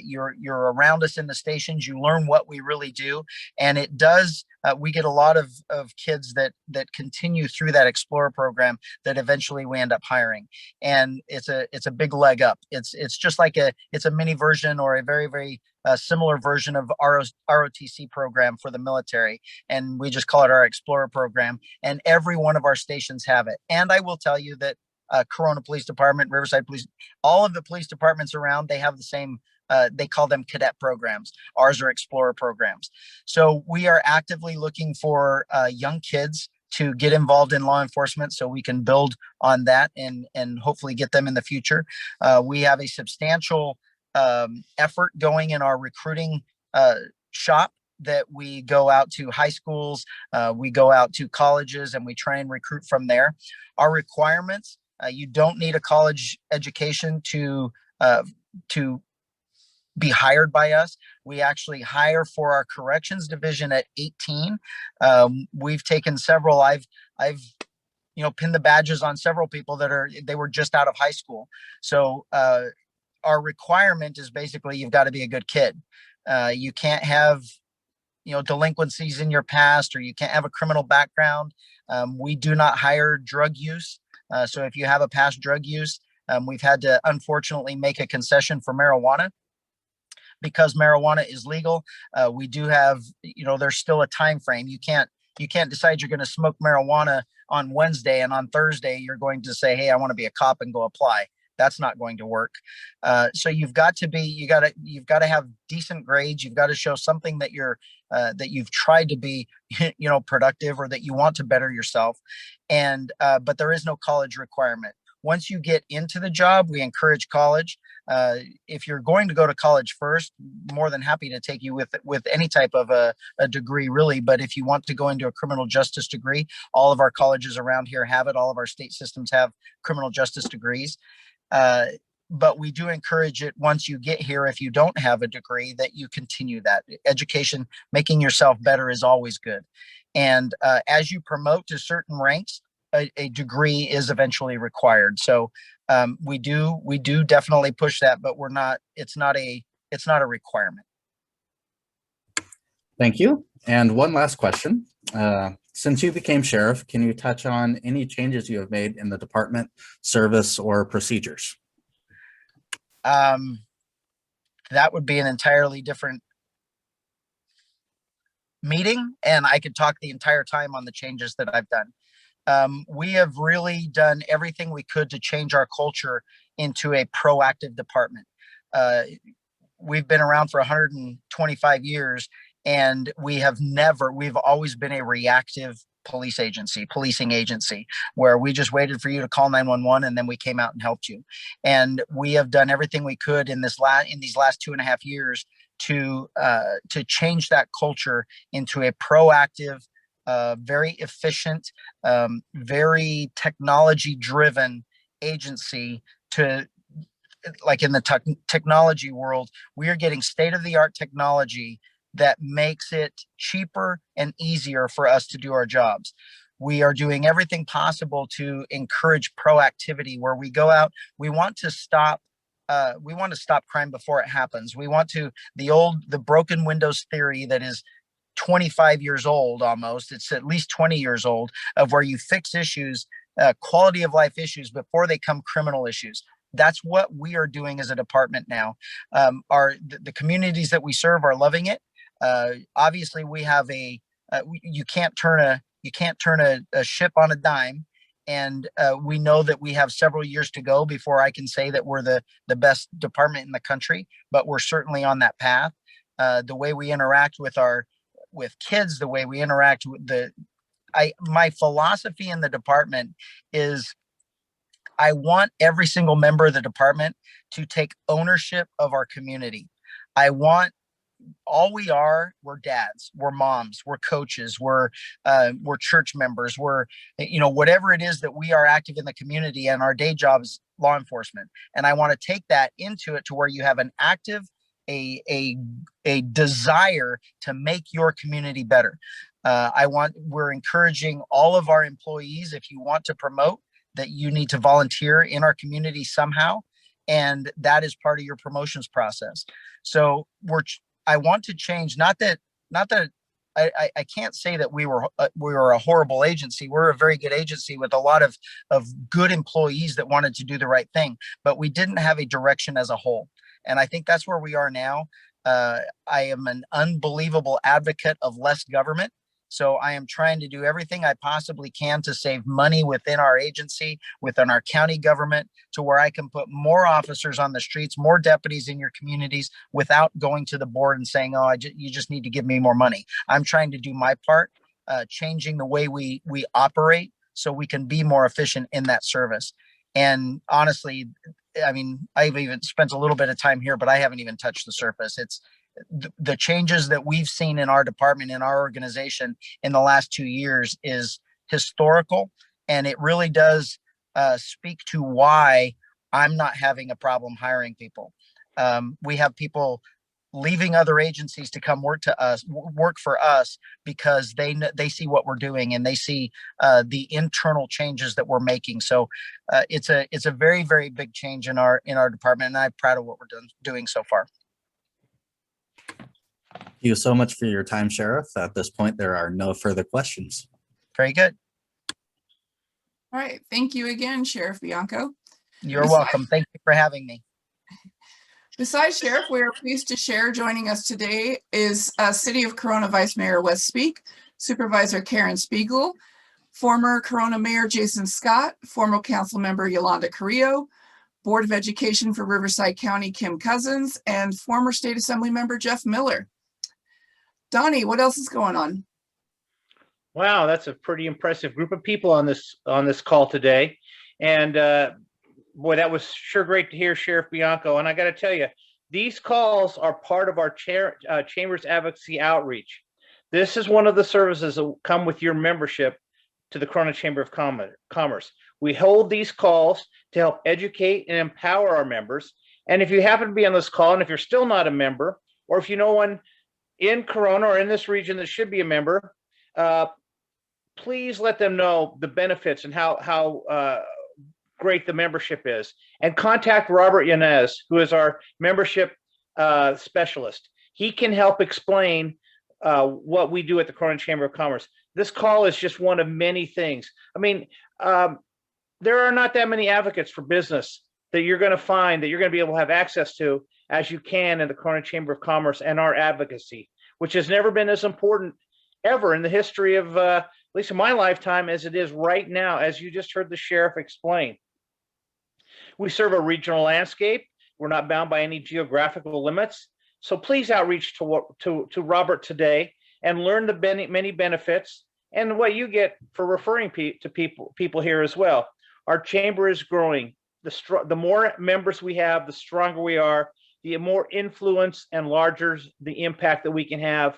You're around us in the stations. You learn what we really do, and it does. We get a lot of kids that continue through that Explorer program that eventually we end up hiring, and it's a big leg up. It's just like it's a mini version or a very, very similar version of ROTC program for the military, and we just call it our Explorer program. And every one of our stations have it. And I will tell you that Corona Police Department, Riverside Police, all of the police departments around, they have the same. They call them cadet programs. Ours are Explorer programs. So we are actively looking for young kids to get involved in law enforcement so we can build on that and hopefully get them in the future. We have a substantial effort going in our recruiting shop that we go out to high schools, we go out to colleges, and we try and recruit from there. Our requirements, you don't need a college education to be hired by us. We actually hire for our corrections division at 18. We've taken several. I've pinned the badges on several people they were just out of high school. So our requirement is basically you've got to be a good kid. You can't have delinquencies in your past, or you can't have a criminal background. We do not hire drug use. So if you have a past drug use, we've had to unfortunately make a concession for marijuana. Because marijuana is legal, we do have, there's still a time frame. You can't decide you're going to smoke marijuana on Wednesday and on Thursday you're going to say, hey, I want to be a cop and go apply. That's not going to work. So you've got to have decent grades. You've got to show something that you've tried to be, productive, or that you want to better yourself. And but there is no college requirement. Once you get into the job, we encourage college. If you're going to go to college first, more than happy to take you with any type of a degree, really. But if you want to go into a criminal justice degree, all of our colleges around here have it. All of our state systems have criminal justice degrees. But we do encourage it once you get here, if you don't have a degree, that you continue that. Education, making yourself better is always good. And as you promote to certain ranks, a degree is eventually required. So we do definitely push that, but it's not a requirement. Thank you. And one last question. Since you became sheriff, can you touch on any changes you have made in the department, service, or procedures? That would be an entirely different meeting, and I could talk the entire time on the changes that I've done. We have really done everything we could to change our culture into a proactive department. We've been around for 125 years, and we've always been a reactive policing agency, where we just waited for you to call 911 and then we came out and helped you. And we have done everything we could in these last 2.5 years to change that culture into a proactive, very efficient, very technology driven agency. Like in the technology world, we are getting state-of-the-art technology that makes it cheaper and easier for us to do our jobs. We are doing everything possible to encourage proactivity, where we go out, we want to stop crime before it happens. We want to, the broken windows theory that is 25 years old almost, it's at least 20 years old, of where you fix issues, quality of life issues, before they come criminal issues. that's what we are doing as a department now. The communities that we serve are loving it. Obviously, we have you can't turn a ship on a dime, and we know that we have several years to go before I can say that we're the best department in the country, but we're certainly on that path. The way we interact with kids, the way we interact with my philosophy in the department is I want every single member of the department to take ownership of our community. We're dads, we're moms, we're coaches, we're church members, we're, whatever it is that we are active in the community, and our day job is law enforcement. And I want to take that into it to where you have an active, a desire to make your community better. We're encouraging all of our employees, if you want to promote, that you need to volunteer in our community somehow. And that is part of your promotions process. So I want to change, not that I can't say that we were a horrible agency. We're a very good agency with a lot of good employees that wanted to do the right thing, but we didn't have a direction as a whole. And I think that's where we are now. I am an unbelievable advocate of less government. So I am trying to do everything I possibly can to save money within our agency, within our county government, to where I can put more officers on the streets, more deputies in your communities, without going to the board and saying, oh, you just need to give me more money. I'm trying to do my part, changing the way we operate so we can be more efficient in that service. And honestly, I mean, I've even spent a little bit of time here, but I haven't even touched the surface. It's the changes that we've seen in our department, in our organization in the last 2 years is historical. And it really does speak to why I'm not having a problem hiring people. We have people leaving other agencies to come work for us because they see what we're doing, and they see the internal changes that we're making. So it's a very, very big change in our department, and I'm proud of what we're doing so far. Thank you so much for your time, Sheriff. At this point, there are no further questions. Very good. All right. Thank you again, Sheriff Bianco. You're welcome. Thank you for having me. Besides Sheriff, we are pleased to share joining us today is City of Corona Vice Mayor Wes Speak, Supervisor Karen Spiegel, former Corona Mayor Jason Scott, former council member Yolanda Carrillo, Board of Education for Riverside County Kim Cousins, and former State Assembly member Jeff Miller. Donnie, what else is going on? Wow, that's a pretty impressive group of people on this call today. And boy, that was sure great to hear, Sheriff Bianco. And I got to tell you, these calls are part of our Chamber's advocacy outreach. This is one of the services that come with your membership to the Corona Chamber of Commerce. We hold these calls to help educate and empower our members. And if you happen to be on this call, and if you're still not a member, or if you know one in Corona or in this region that should be a member, please let them know the benefits and how great the membership is. And contact Robert Yanez, who is our membership specialist. He can help explain what we do at the Corona Chamber of Commerce. This call is just one of many things. I mean, there are not that many advocates for business that you're going to find that you're going to be able to have access to as you can in the Corona Chamber of Commerce and our advocacy, which has never been as important ever in the history of, at least in my lifetime, as it is right now, as you just heard the sheriff explain. We serve a regional landscape. We're not bound by any geographical limits. So please outreach to Robert today and learn the many benefits and what you get for referring to people here as well. Our chamber is growing. The more members we have, the stronger we are, the more influence and larger the impact that we can have,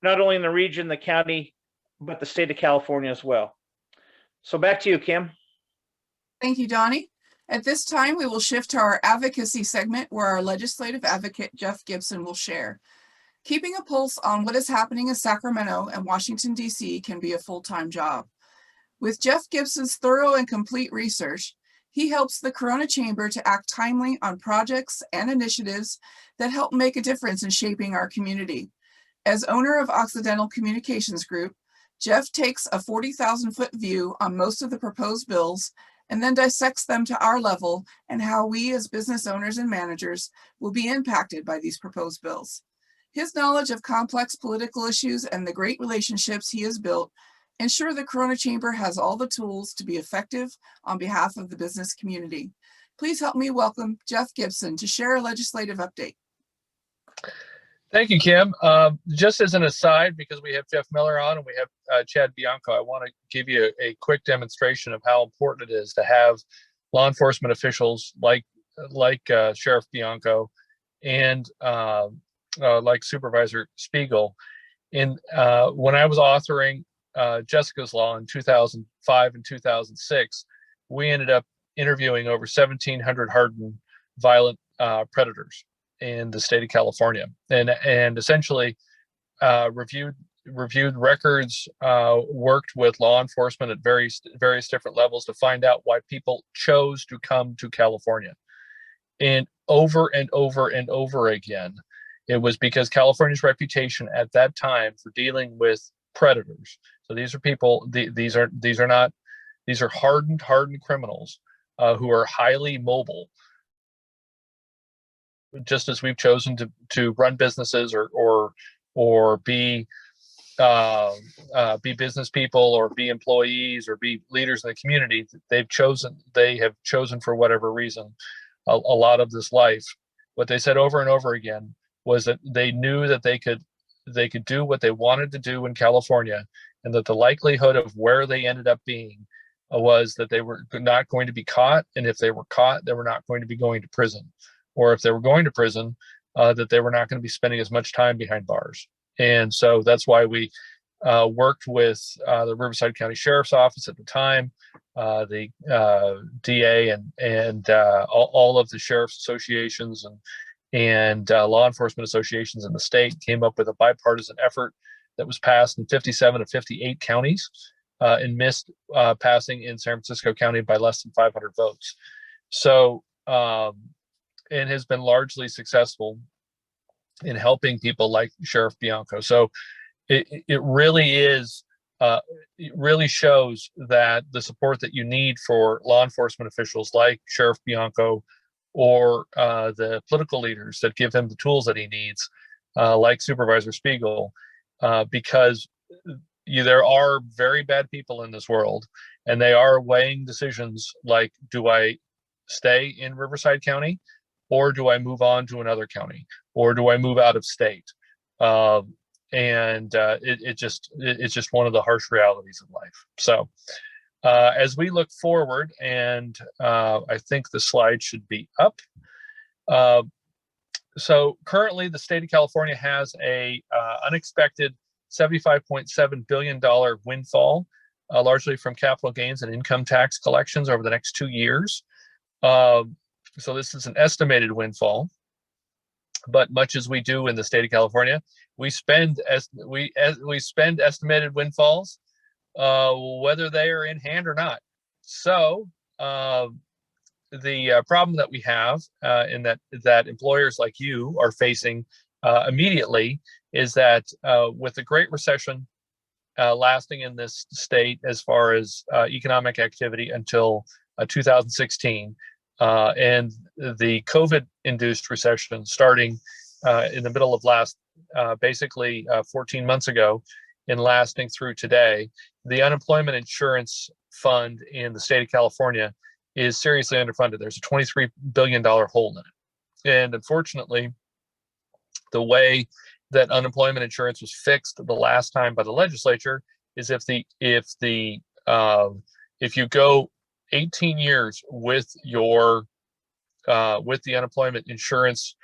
not only in the region, the county, but the state of California as well. So back to you, Kim. Thank you, Donnie. At this time, we will shift to our advocacy segment where our legislative advocate, Jeff Gibson, will share. Keeping a pulse on what is happening in Sacramento and Washington, D.C. can be a full-time job. With Jeff Gibson's thorough and complete research, he helps the Corona Chamber to act timely on projects and initiatives that help make a difference in shaping our community. As owner of Occidental Communications Group, Jeff takes a 40,000-foot view on most of the proposed bills and then dissects them to our level and how we as business owners and managers will be impacted by these proposed bills. His knowledge of complex political issues and the great relationships he has built ensure the Corona Chamber has all the tools to be effective on behalf of the business community. Please help me welcome Jeff Gibson to share a legislative update. Thank you, Kim. Just as an aside, because we have Jeff Miller on and we have Chad Bianco, I want to give you a quick demonstration of how important it is to have law enforcement officials like Sheriff Bianco and like Supervisor Spiegel. When I was authoring Jessica's Law in 2005 and 2006, we ended up interviewing over 1,700 hardened violent predators in the state of California, and essentially reviewed records, worked with law enforcement at various different levels to find out why people chose to come to California. And over and over and over again, it was because California's reputation at that time for dealing with predators. So these are people, these are hardened criminals who are highly mobile, just as we've chosen to run businesses or be business people or be employees or be leaders in the community. They have chosen for whatever reason a lot of this life. What they said over and over again was that they knew that they could do what they wanted to do in California, and that the likelihood of where they ended up being was that they were not going to be caught, and if they were caught, they were not going to be going to prison, or if they were going to prison, that they were not going to be spending as much time behind bars. And so that's why we worked with the Riverside County Sheriff's Office at the time, the DA, and all of the sheriff's associations and law enforcement associations in the state came up with a bipartisan effort that was passed in 57 of 58 counties and missed passing in San Francisco County by less than 500 votes. So, and has been largely successful in helping people like Sheriff Bianco. So it really is, it really shows that the support that you need for law enforcement officials like Sheriff Bianco or the political leaders that give him the tools that he needs, like Supervisor Spiegel, because there are very bad people in this world, and they are weighing decisions like, do I stay in Riverside County, or do I move on to another county, or do I move out of state? It's just one of the harsh realities of life. So as we look forward, and I think the slide should be up. So currently the state of California has a unexpected $75.7 billion windfall, largely from capital gains and income tax collections over the next 2 years. So this is an estimated windfall, but much as we do in the state of California, we spend estimated windfalls, whether they are in hand or not. So the problem that we have, in that employers like you are facing immediately, is that with the Great Recession lasting in this state as far as economic activity until 2016, and the COVID-induced recession starting in the middle of basically 14 months ago and lasting through today, the unemployment insurance fund in the state of California is seriously underfunded. There's a $23 billion hole in it. And unfortunately, the way that unemployment insurance was fixed the last time by the legislature is if you go 18 years with the unemployment insurance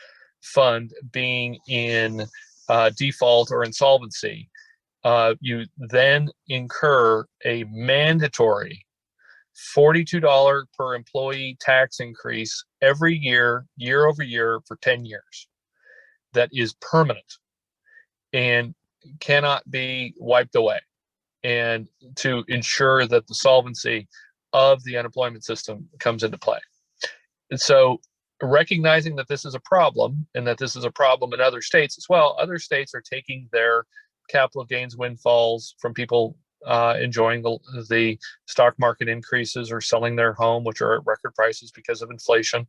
fund being in default or insolvency, you then incur a mandatory $42 per employee tax increase every year over year for 10 years. That is permanent and cannot be wiped away, and to ensure that the solvency of the unemployment system comes into play. And so recognizing that this is a problem, and that this is a problem in other states as well, other states are taking their capital gains windfalls from people enjoying the stock market increases or selling their home, which are at record prices because of inflation.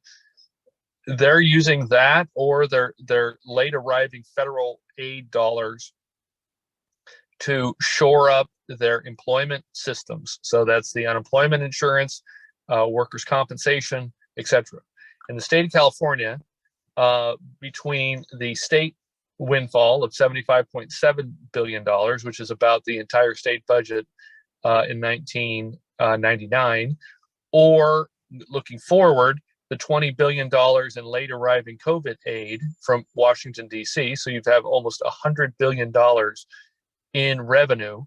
They're using that or their late arriving federal aid dollars to shore up their employment systems. So that's the unemployment insurance, workers' compensation, etc. In the state of California, between the state windfall of $75.7 billion, which is about the entire state budget in 1999, or looking forward, the $20 billion in late arriving COVID aid from Washington, D.C. So you have almost $100 billion in revenue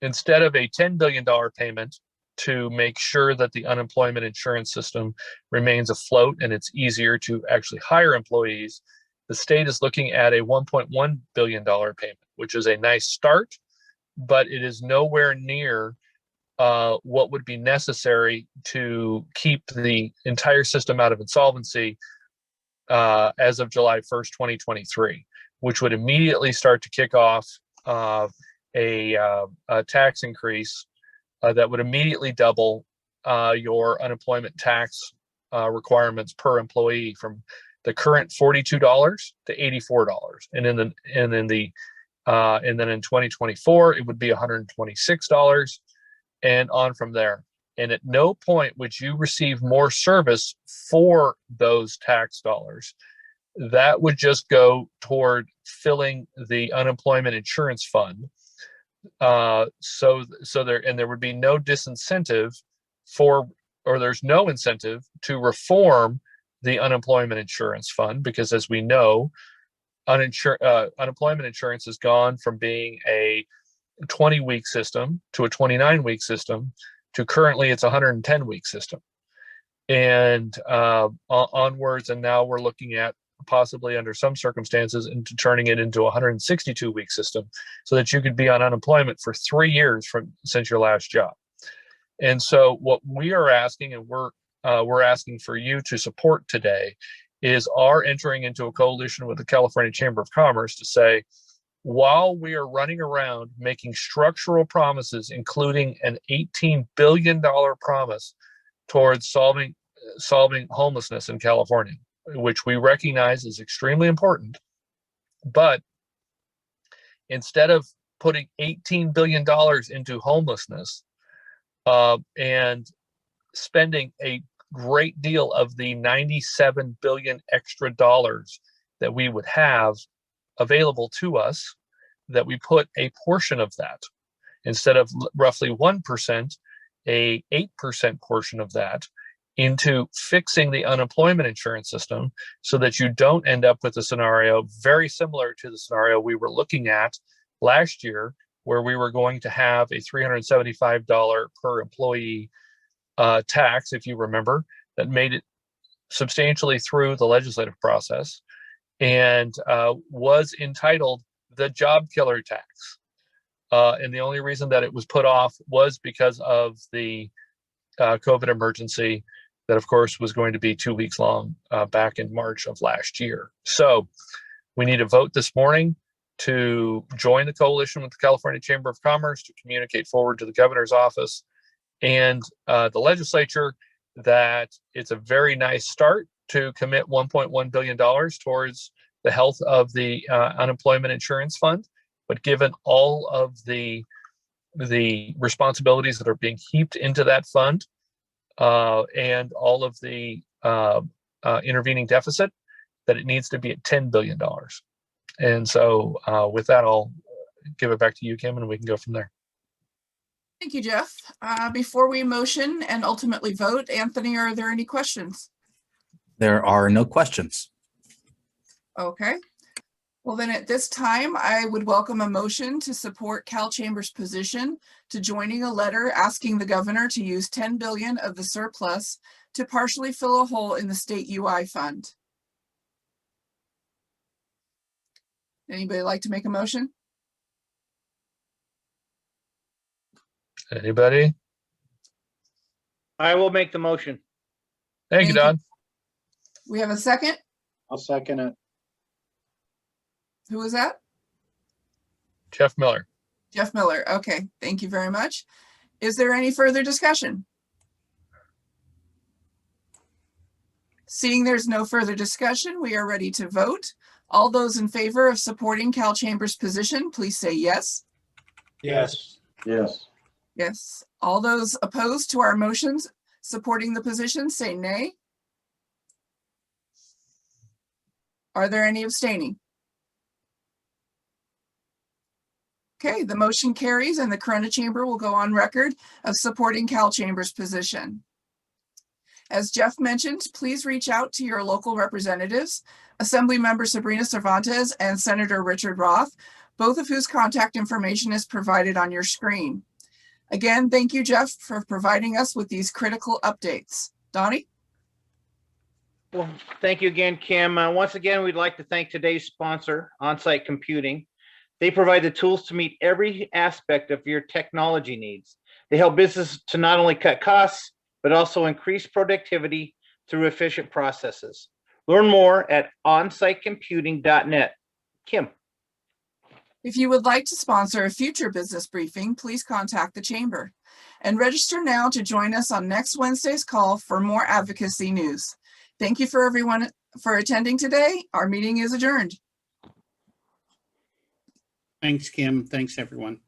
instead of a $10 billion payment to make sure that the unemployment insurance system remains afloat and it's easier to actually hire employees. The state is looking at a $1.1 billion payment, which is a nice start, but it is nowhere near what would be necessary to keep the entire system out of insolvency as of July 1st, 2023, which would immediately start to kick off a tax increase that would immediately double your unemployment tax requirements per employee from the current $42 to $84, and then in 2024 it would be $126, and on from there. And at no point would you receive more service for those tax dollars. That would just go toward filling the unemployment insurance fund. So there would be no disincentive there's no incentive to reform the unemployment insurance fund, because as we know, unemployment insurance has gone from being a 20-week system to a 29-week system to currently it's a 110-week system, and onwards. And now we're looking at possibly under some circumstances into turning it into a 162-week system, so that you could be on unemployment for 3 years since your last job. And so what we are asking, and we're asking for you to support today, is our entering into a coalition with the California Chamber of Commerce to say, while we are running around making structural promises, including an $18 billion promise towards solving homelessness in California, which we recognize is extremely important, but instead of putting $18 billion into homelessness and spending a great deal of the $97 billion extra dollars that we would have available to us, that we put a portion of that, instead of roughly 1%, a 8% portion of that into fixing the unemployment insurance system, so that you don't end up with a scenario very similar to the scenario we were looking at last year, where we were going to have a $375 per employee tax, if you remember, that made it substantially through the legislative process and was entitled the job killer tax. And the only reason that it was put off was because of the COVID emergency that, of course, was going to be 2 weeks long back in March of last year. So we need to vote this morning to join the coalition with the California Chamber of Commerce to communicate forward to the governor's office and the legislature that it's a very nice start to commit $1.1 billion towards the health of the unemployment insurance fund. But given all of the responsibilities that are being heaped into that fund and all of the intervening deficit, that it needs to be at $10 billion. And so with that, I'll give it back to you, Kim, and we can go from there. Thank you, Jeff. Before we motion and ultimately vote, Anthony, are there any questions? There are no questions. Okay. Well, then at this time, I would welcome a motion to support Cal Chamber's position to joining a letter asking the governor to use $10 billion of the surplus to partially fill a hole in the state UI fund. Anybody like to make a motion? Anybody? I will make the motion. Thank you, Don. We have a second. I'll second it. Who was that? Jeff Miller. Jeff Miller. Okay, thank you very much. Is there any further discussion? Seeing there's no further discussion, we are ready to vote. All those in favor of supporting Cal Chambers' position, please say yes. Yes. Yes. Yes. All those opposed to our motions supporting the position, say nay. Are there any abstaining? Okay, the motion carries and the Corona Chamber will go on record of supporting Cal Chambers' position. As Jeff mentioned, please reach out to your local representatives, Assemblymember Sabrina Cervantes and Senator Richard Roth, both of whose contact information is provided on your screen. Again, thank you, Jeff, for providing us with these critical updates. Donnie? Well, thank you again, Kim. Once again, we'd like to thank today's sponsor, Onsite Computing. They provide the tools to meet every aspect of your technology needs. They help businesses to not only cut costs, but also increase productivity through efficient processes. Learn more at onsitecomputing.net. Kim. If you would like to sponsor a future business briefing, please contact the Chamber. And register now to join us on next Wednesday's call for more advocacy news. Thank you for everyone for attending today. Our meeting is adjourned. Thanks, Kim. Thanks, everyone.